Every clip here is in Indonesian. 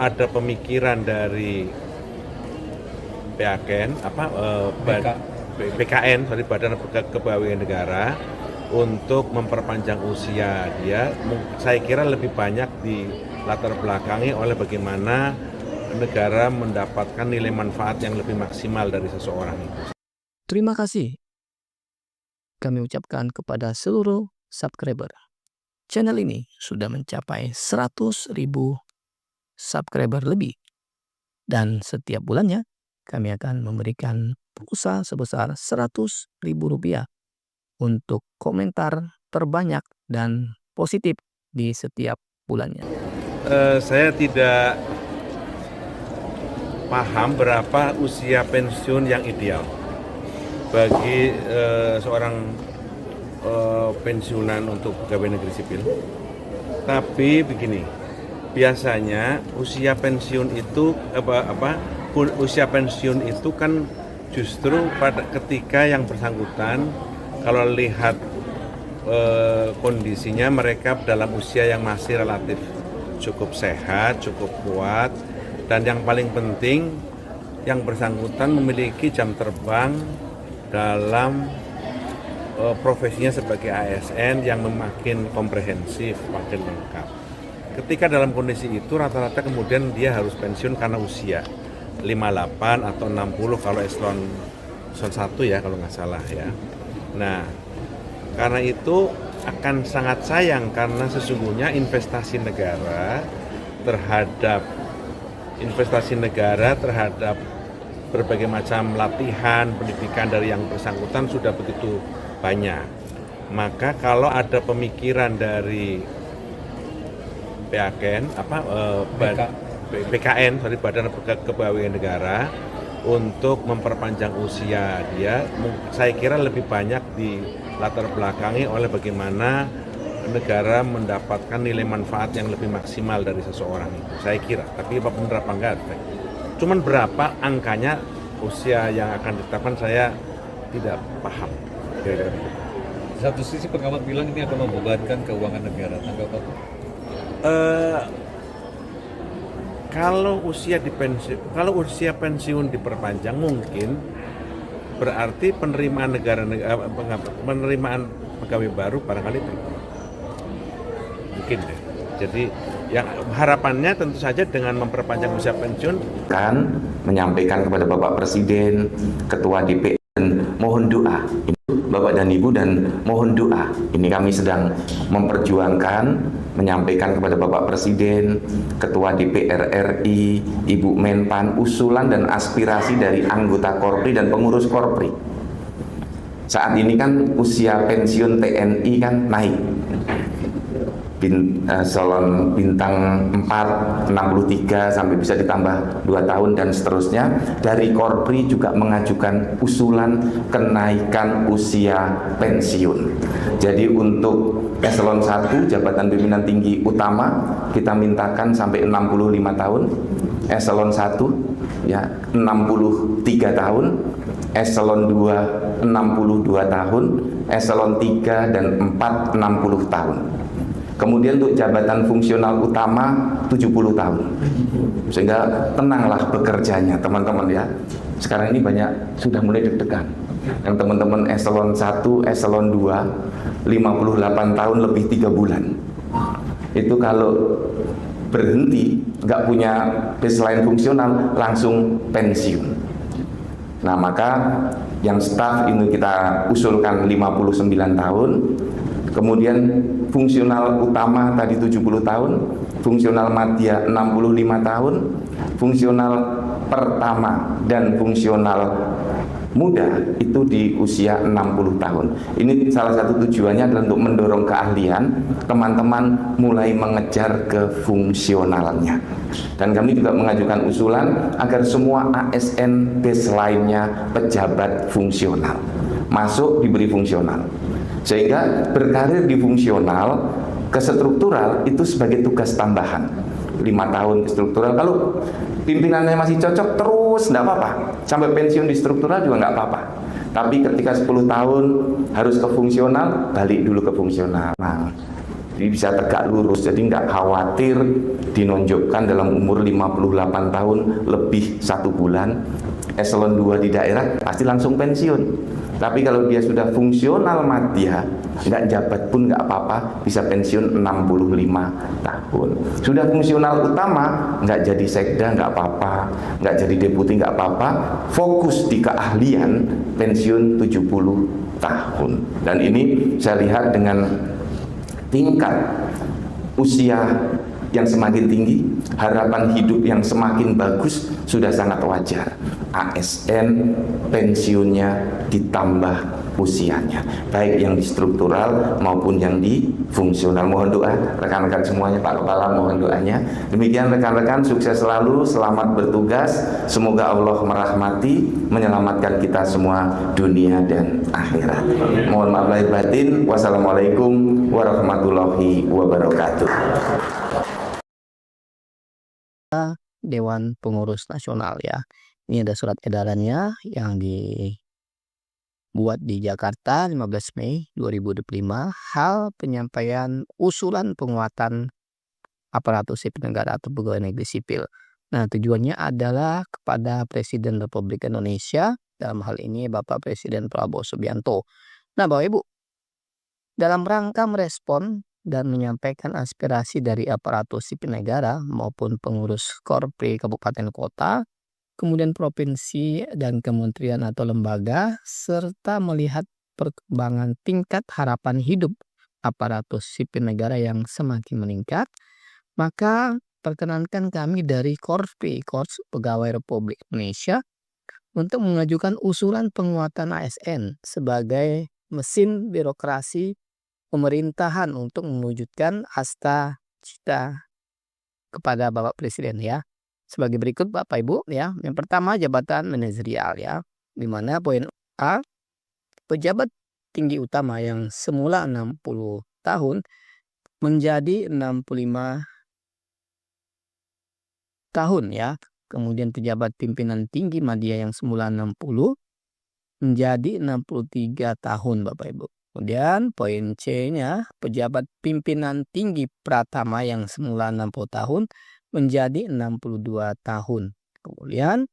Ada pemikiran dari PAKN, BKN, Badan Kepegawaian Negara, untuk memperpanjang usia dia. Saya kira lebih banyak di latar belakangi oleh bagaimana negara mendapatkan nilai manfaat yang lebih maksimal dari seseorang itu. Terima kasih kami ucapkan kepada seluruh subscriber. Channel ini sudah mencapai 100.000 subscriber lebih. Dan setiap bulannya kami akan memberikan pulsa sebesar Rp100.000 untuk komentar terbanyak dan positif di setiap bulannya. Saya tidak paham berapa usia pensiun yang ideal bagi seorang pensiunan untuk pegawai negeri sipil. Tapi begini, biasanya usia pensiun itu usia pensiun itu kan justru pada ketika yang bersangkutan kalau lihat kondisinya mereka dalam usia yang masih relatif cukup sehat, cukup kuat, dan yang paling penting yang bersangkutan memiliki jam terbang dalam profesinya sebagai ASN yang makin komprehensif, makin lengkap. Ketika dalam kondisi itu rata-rata kemudian dia harus pensiun karena usia 58 atau 60 kalau eselon 1 ya kalau nggak salah ya. Nah, karena itu akan sangat sayang karena sesungguhnya investasi negara terhadap berbagai macam latihan, pendidikan dari yang bersangkutan sudah begitu banyak. Maka kalau ada pemikiran dari PAKN, BKN, Badan Kepegawaian Negara, untuk memperpanjang usia dia, saya kira lebih banyak di latar belakangi oleh bagaimana negara mendapatkan nilai manfaat yang lebih maksimal dari seseorang itu. Saya kira, tapi apa benar apa enggak? Cuman berapa angkanya usia yang akan ditetapkan saya tidak paham. Satu sisi pengamat bilang ini akan membebankan keuangan negara. Tanggapan apa? Kalau usia pensiun diperpanjang mungkin berarti penerimaan penerimaan pegawai baru barangkali berkurang. Mungkin deh. Jadi yang harapannya tentu saja dengan memperpanjang usia pensiun kan menyampaikan kepada Bapak Presiden, Ketua DPR, dan mohon doa. Bapak dan Ibu, dan mohon doa. Ini kami sedang memperjuangkan, menyampaikan kepada Bapak Presiden, Ketua DPR RI, Ibu Menpan, usulan dan aspirasi dari anggota Korpri dan pengurus Korpri. Saat ini kan usia pensiun TNI kan naik. Eselon bintang 4, 63 sampai bisa ditambah 2 tahun dan seterusnya. Dari Korpri juga mengajukan usulan kenaikan usia pensiun. Jadi untuk eselon 1 jabatan pimpinan tinggi utama kita mintakan sampai 65 tahun, eselon 1 ya 63 tahun, eselon 2 62 tahun, eselon 3 dan 4 60 tahun. Kemudian untuk jabatan fungsional utama 70 tahun. Sehingga tenanglah bekerjanya teman-teman ya. Sekarang ini banyak sudah mulai deg-degan. Yang teman-teman eselon 1, eselon 2 58 tahun lebih 3 bulan. Itu kalau berhenti nggak punya baseline fungsional langsung pensiun. Nah, maka yang staf ini kita usulkan 59 tahun. Kemudian fungsional utama tadi 70 tahun, fungsional madya 65 tahun, fungsional pertama dan fungsional muda itu di usia 60 tahun. Ini salah satu tujuannya adalah untuk mendorong keahlian teman-teman mulai mengejar ke fungsionalnya. Dan kami juga mengajukan usulan agar semua ASN baseline-nya pejabat fungsional masuk diberi fungsional. Sehingga berkarir di fungsional ke struktural itu sebagai tugas tambahan 5 tahun ke struktural. Kalau pimpinannya masih cocok terus enggak apa-apa, sampai pensiun di struktural juga enggak apa-apa. Tapi ketika 10 tahun harus ke fungsional, balik dulu ke fungsional. Nah, Jadi bisa tegak lurus, jadi nggak khawatir dinonjokkan dalam umur 58 tahun lebih 1 bulan, eselon 2 di daerah pasti langsung pensiun. Tapi kalau dia sudah fungsional madya, nggak jabat pun nggak apa-apa, bisa pensiun 65 tahun. Sudah fungsional utama, nggak jadi sekda nggak apa-apa, nggak jadi deputi nggak apa-apa, fokus di keahlian, pensiun 70 tahun. Dan ini saya lihat dengan tingkat usia yang semakin tinggi, harapan hidup yang semakin bagus, sudah sangat wajar ASN pensiunnya ditambah usianya, baik yang di struktural maupun yang di fungsional. Mohon doa rekan-rekan semuanya, Pak Kepala, mohon doanya. Demikian rekan-rekan, sukses selalu, selamat bertugas, semoga Allah merahmati, menyelamatkan kita semua dunia dan akhirat. Mohon maaf lahir batin. Wassalamualaikum warahmatullahi wabarakatuh. Dewan Pengurus Nasional ya. Ini ada surat edarannya yang dibuat di Jakarta 15 Mei 2025, hal penyampaian usulan penguatan aparatur sipil negara atau pegawai negeri sipil. Nah, tujuannya adalah kepada Presiden Republik Indonesia, dalam hal ini Bapak Presiden Prabowo Subianto. Nah, Bapak Ibu, dalam rangka merespon dan menyampaikan aspirasi dari aparatur sipil negara maupun pengurus Korpri kabupaten kota, kemudian provinsi dan kementerian atau lembaga, serta melihat perkembangan tingkat harapan hidup aparatur sipil negara yang semakin meningkat, maka perkenankan kami dari Korpri, Korps Pegawai Republik Indonesia, untuk mengajukan usulan penguatan ASN sebagai mesin birokrasi pemerintahan untuk mewujudkan asta cita kepada Bapak Presiden ya. Sebagai berikut Bapak Ibu ya. Yang pertama, jabatan manajerial ya. Di mana poin A, pejabat tinggi utama yang semula 60 tahun menjadi 65 tahun ya. Kemudian pejabat pimpinan tinggi madya yang semula 60 menjadi 63 tahun Bapak Ibu. Kemudian poin C-nya, pejabat pimpinan tinggi pratama yang semula 60 tahun menjadi 62 tahun. Kemudian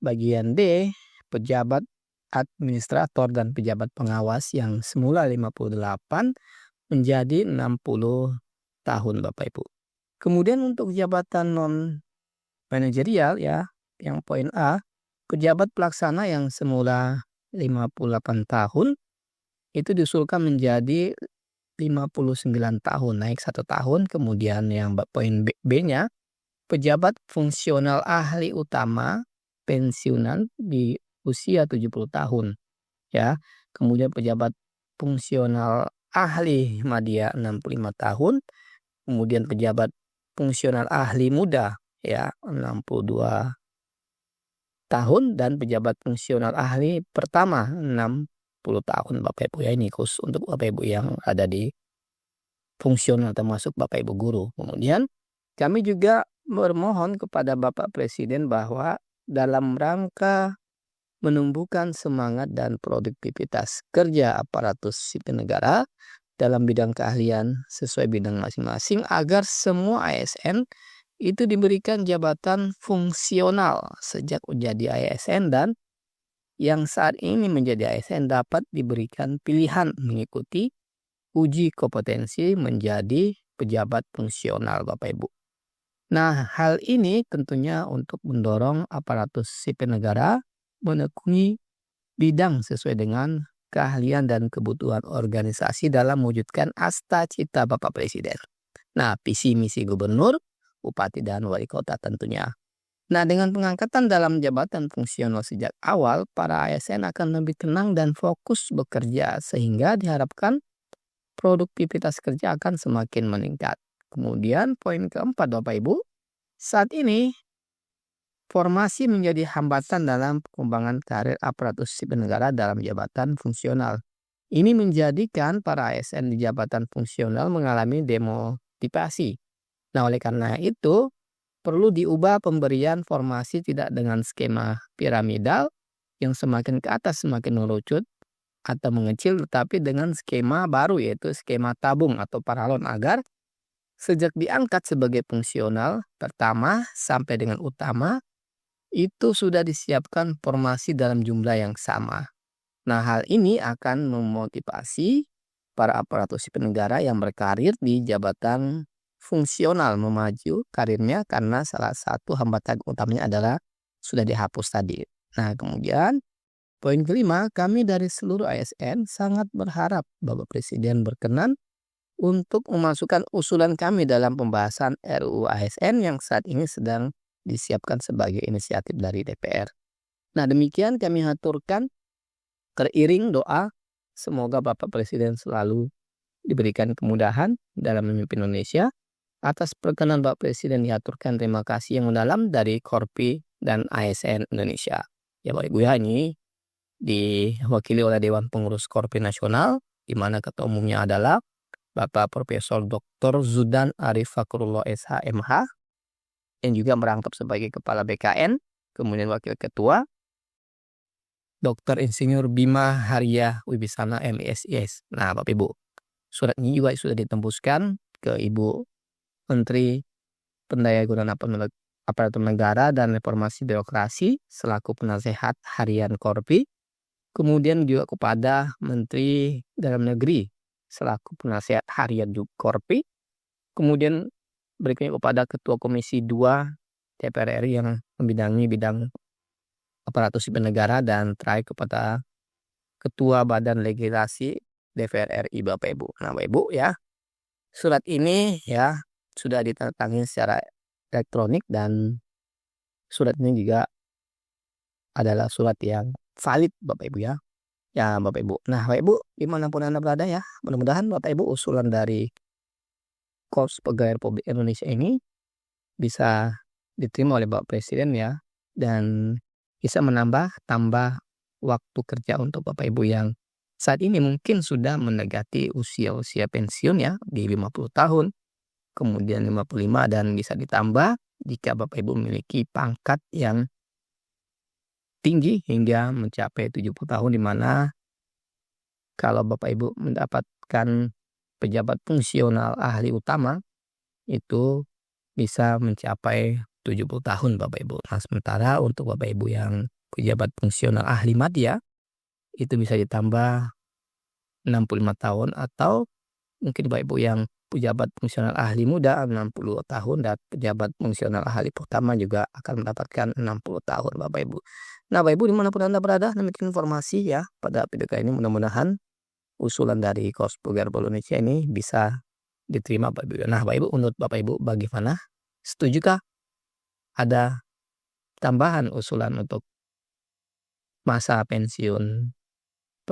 bagian D, pejabat administrator dan pejabat pengawas yang semula 58 menjadi 60 tahun Bapak Ibu. Kemudian untuk jabatan non manajerial ya, yang poin A, pejabat pelaksana yang semula 58 tahun itu diusulkan menjadi 59 tahun, naik 1 tahun. Kemudian yang poin B-nya, pejabat fungsional ahli utama pensiunan di usia 70 tahun ya. Kemudian pejabat fungsional ahli madya 65 tahun, kemudian pejabat fungsional ahli muda ya 62 tahun, dan pejabat fungsional ahli pertama 60 tahun Bapak Ibu ya. Ini khusus untuk Bapak Ibu yang ada di fungsional termasuk Bapak Ibu guru. Kemudian kami juga bermohon kepada Bapak Presiden bahwa dalam rangka menumbuhkan semangat dan produktivitas kerja aparatur sipil negara dalam bidang keahlian sesuai bidang masing-masing, agar semua ASN itu diberikan jabatan fungsional sejak menjadi ASN, dan yang saat ini menjadi ASN dapat diberikan pilihan mengikuti uji kompetensi menjadi pejabat fungsional Bapak Ibu. Nah, hal ini tentunya untuk mendorong aparatur sipil negara menekuni bidang sesuai dengan keahlian dan kebutuhan organisasi dalam mewujudkan asta cita Bapak Presiden. Nah, visi misi gubernur, bupati dan wali kota tentunya. Nah, dengan pengangkatan dalam jabatan fungsional sejak awal, para ASN akan lebih tenang dan fokus bekerja, sehingga diharapkan produktivitas kerja akan semakin meningkat. Kemudian poin keempat Bapak Ibu, saat ini formasi menjadi hambatan dalam pengembangan karir aparatur sipil negara dalam jabatan fungsional. Ini menjadikan para ASN di jabatan fungsional mengalami demotivasi. Nah, oleh karena itu perlu diubah pemberian formasi tidak dengan skema piramidal yang semakin ke atas semakin mengerucut, atau mengecil tetapi dengan skema baru yaitu skema tabung atau paralon agar sejak diangkat sebagai fungsional pertama sampai dengan utama itu sudah disiapkan formasi dalam jumlah yang sama. Nah, hal ini akan memotivasi para aparatur sipil negara yang berkarir di jabatan fungsional memaju karirnya karena salah satu hambatan utamanya adalah sudah dihapus tadi. Nah, kemudian poin kelima, kami dari seluruh ASN sangat berharap Bapak Presiden berkenan untuk memasukkan usulan kami dalam pembahasan RUU ASN yang saat ini sedang disiapkan sebagai inisiatif dari DPR. Nah, demikian kami haturkan teriring doa semoga Bapak Presiden selalu diberikan kemudahan dalam memimpin Indonesia. Atas perkenan Bapak Presiden diaturkan terima kasih yang mendalam dari Korpi dan ASN Indonesia. Ya Bapak Ibu ya, ini diwakili oleh Dewan Pengurus Korpi Nasional di mana ketua umumnya adalah Bapak Profesor Dr. Zudan Arif Fakrullah SH MH yang juga merangkap sebagai Kepala BKN, kemudian Wakil Ketua Dr. Insinyur Bima Haria Wibisana MSIS. Nah Bapak Ibu, surat ini juga sudah ditembuskan ke Ibu Menteri Pendayagunaan Aparatur Negara dan Reformasi Birokrasi selaku penasehat harian Korpi, kemudian juga kepada Menteri Dalam Negeri selaku penasehat harian Korpi, kemudian berikutnya kepada Ketua Komisi 2 DPR RI yang membidangi bidang aparatur sipil negara, dan terakhir kepada Ketua Badan Legislasi DPR RI Bapak Ibu. Nah Bapak Ibu ya, surat ini ya sudah ditandatangani secara elektronik dan surat ini juga adalah surat yang valid Bapak Ibu ya. Ya Bapak Ibu. Nah Bapak Ibu dimanapun Anda berada ya, mudah-mudahan Bapak Ibu usulan dari Korps Pegawai Republik Indonesia ini bisa diterima oleh Bapak Presiden ya, dan bisa menambah waktu kerja untuk Bapak Ibu yang saat ini mungkin sudah mendekati usia pensiun ya di 50 tahun, kemudian 55, dan bisa ditambah jika Bapak Ibu memiliki pangkat yang tinggi hingga mencapai 70 tahun, di mana kalau Bapak Ibu mendapatkan pejabat fungsional ahli utama itu bisa mencapai 70 tahun Bapak Ibu. Nah, sementara untuk Bapak Ibu yang pejabat fungsional ahli madya itu bisa ditambah 65 tahun, atau mungkin Bapak Ibu yang pejabat fungsional ahli muda 60 tahun dan pejabat fungsional ahli pertama juga akan mendapatkan 60 tahun Bapak Ibu. Nah Bapak Ibu dimanapun Anda berada, demikian informasi ya pada video kali ini. Mudah-mudahan usulan dari Korps Pegawai Republik Indonesia ini bisa diterima Bapak Ibu. Nah Bapak Ibu, menurut Bapak Ibu bagaimana? Setujukah ada tambahan usulan untuk masa pensiun